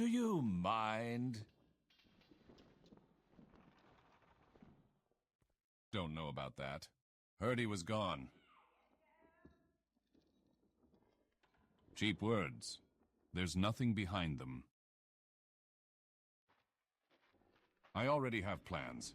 Do you mind? Don't know about that. Heard he was gone. Cheap words. There's nothing behind them. I already have plans.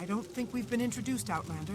I don't think we've been introduced, Outlander.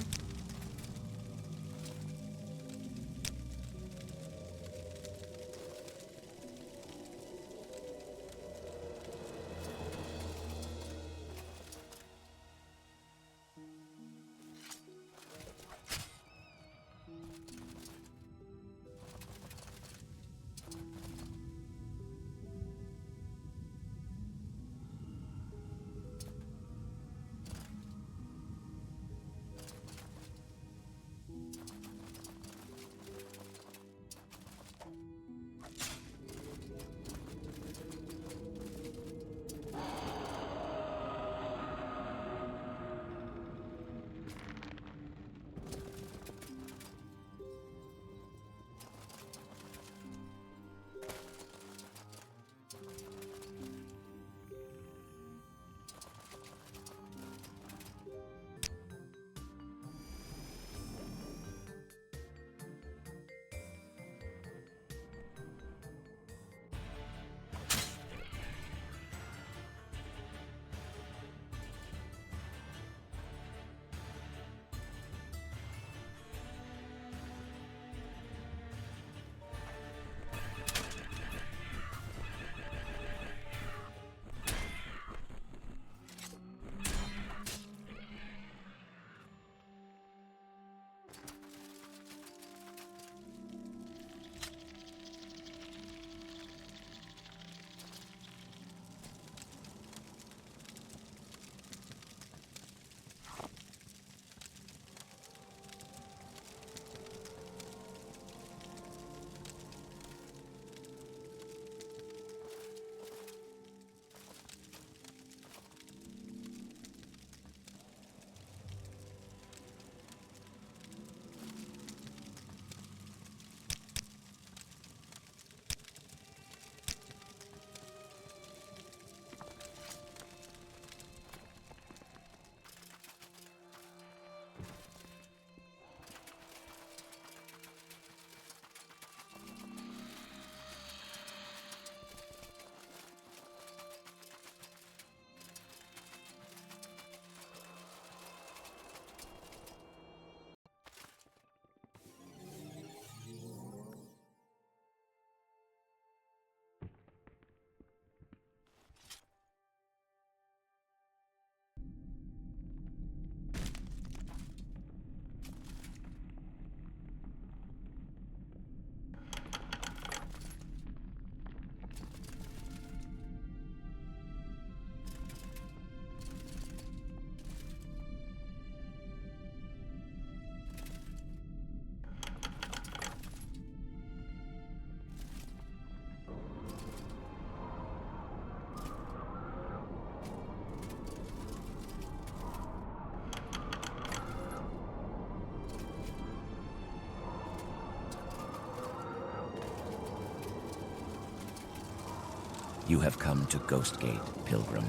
You have come to Ghostgate, Pilgrim,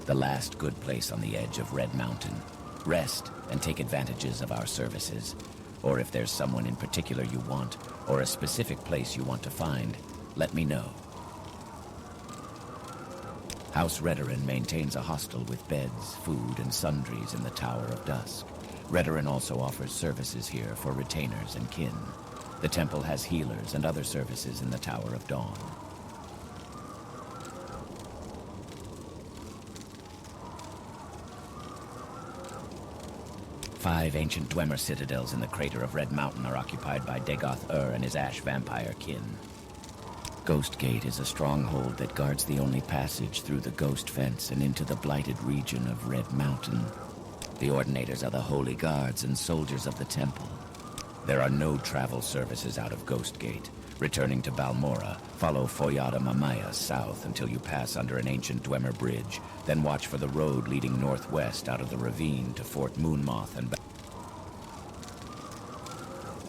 the last good place on the edge of Red Mountain. Rest and take advantages of our services. Or if there's someone in particular you want, or a specific place you want to find, let me know. House Redoran maintains a hostel with beds, food, and sundries in the Tower of Dusk. Redoran also offers services here for retainers and kin. The temple has healers and other services in the Tower of Dawn. 5 ancient Dwemer citadels in the crater of Red Mountain are occupied by Dagoth and his ash vampire kin. Ghostgate is a stronghold that guards the only passage through the Ghost Fence and into the blighted region of Red Mountain. The Ordinators are the holy guards and soldiers of the temple. There are no travel services out of Ghostgate. Returning to Balmora, follow Foyada Mamaya south until you pass under an ancient Dwemer bridge, then watch for the road leading northwest out of the ravine to Fort Moonmoth and back.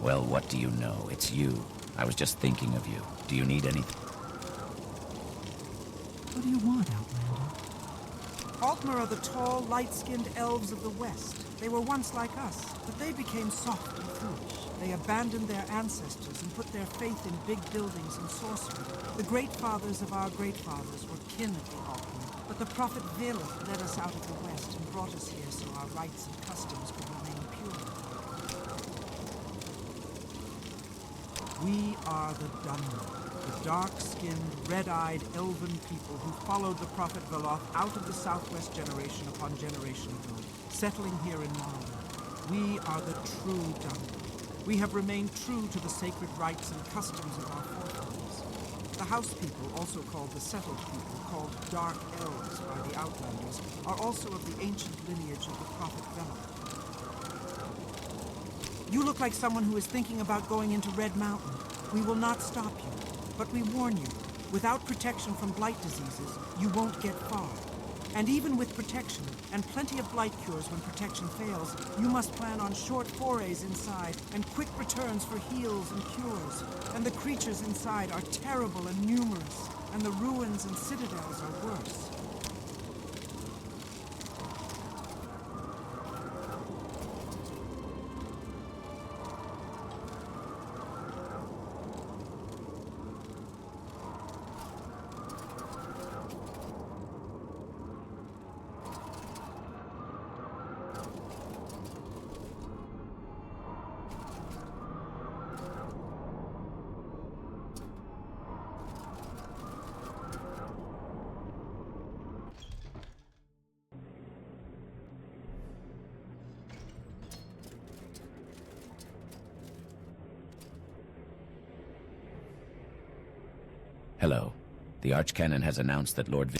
Well, what do you know? It's you. I was just thinking of you. Do you need anything? What do you want, Outlander? Altmer are the tall, light-skinned elves of the West. They were once like us, but they became soft and foolish. They abandoned their ancestors and put their faith in big buildings and sorcery. The great fathers of our great fathers were kin of the Altmer, but the prophet Veleth led us out of the West and brought us here so our rites and customs could remain pure. We are the Dunmer, the dark-skinned, red-eyed, elven people who followed the prophet Veloth out of the Southwest generation upon generation ago, settling here in Morrowind. We are the true Dunmer. We have remained true to the sacred rites and customs of our forefathers. The house people, also called the settled people, called Dark Elves by the Outlanders, are also of the ancient lineage of the prophet Veloth. You look like someone who is thinking about going into Red Mountain. We will not stop you, but we warn you, without protection from blight diseases, you won't get far. And even with protection, and plenty of blight cures when protection fails, you must plan on short forays inside, and quick returns for heals and cures. And the creatures inside are terrible and numerous, and the ruins and citadels are worse. Hello. The Archcanon has announced that Lord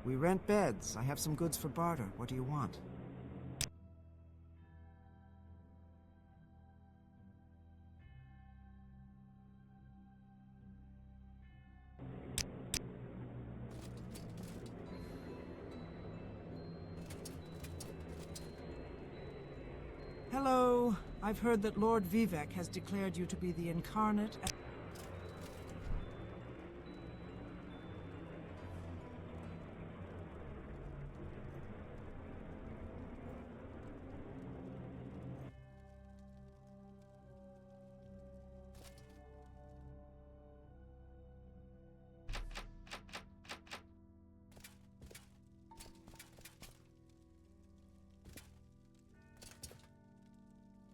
We rent beds. I have some goods for barter. What do you want? Hello. I've heard that Lord Vivek has declared you to be the incarnate...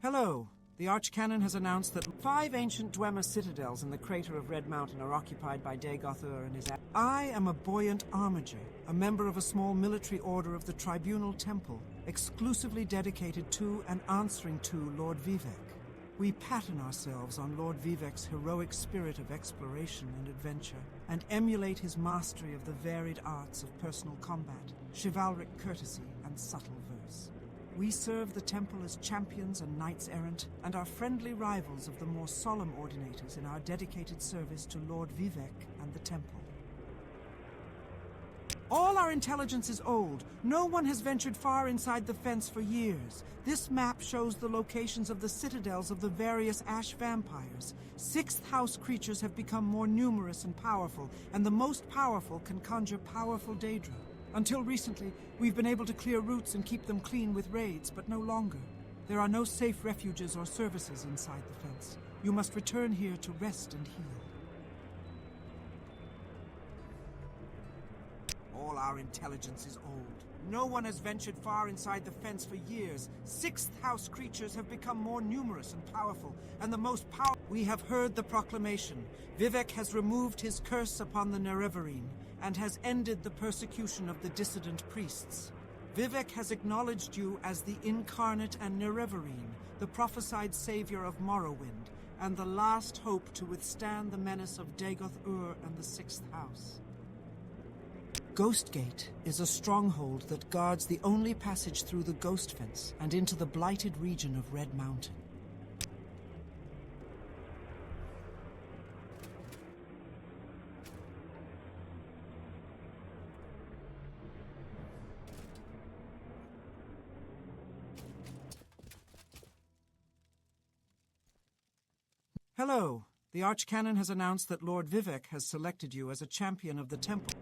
Hello. The Archcanon has announced that 5 ancient Dwemer citadels in the crater of Red Mountain are occupied by Dagoth and his... I am a buoyant armiger, a member of a small military order of the Tribunal Temple, exclusively dedicated to and answering to Lord Vivek. We pattern ourselves on Lord Vivek's heroic spirit of exploration and adventure, and emulate his mastery of the varied arts of personal combat, chivalric courtesy, and subtle verse. We serve the temple as champions and knights-errant, and are friendly rivals of the more solemn ordinators in our dedicated service to Lord Vivek and the temple. All our intelligence is old. No one has ventured far inside the fence for years. This map shows the locations of the citadels of the various ash vampires. Sixth house creatures have become more numerous and powerful, and the most powerful can conjure powerful Daedra. Until recently, we've been able to clear routes and keep them clean with raids, but no longer. There are no safe refuges or services inside the fence. You must return here to rest and heal. All our intelligence is old. No one has ventured far inside the fence for years. Sixth house creatures have become more numerous and powerful, and the most powerful. We have heard the proclamation. Vivek has removed his curse upon the Nerevarine, and has ended the persecution of the dissident priests. Vivek has acknowledged you as the incarnate and Nerevarine, the prophesied savior of Morrowind, and the last hope to withstand the menace of Dagoth-Ur and the Sixth House. Ghostgate is a stronghold that guards the only passage through the Ghost Fence and into the blighted region of Red Mountain. Hello. The Archcanon has announced that Lord Vivek has selected you as a champion of the temple.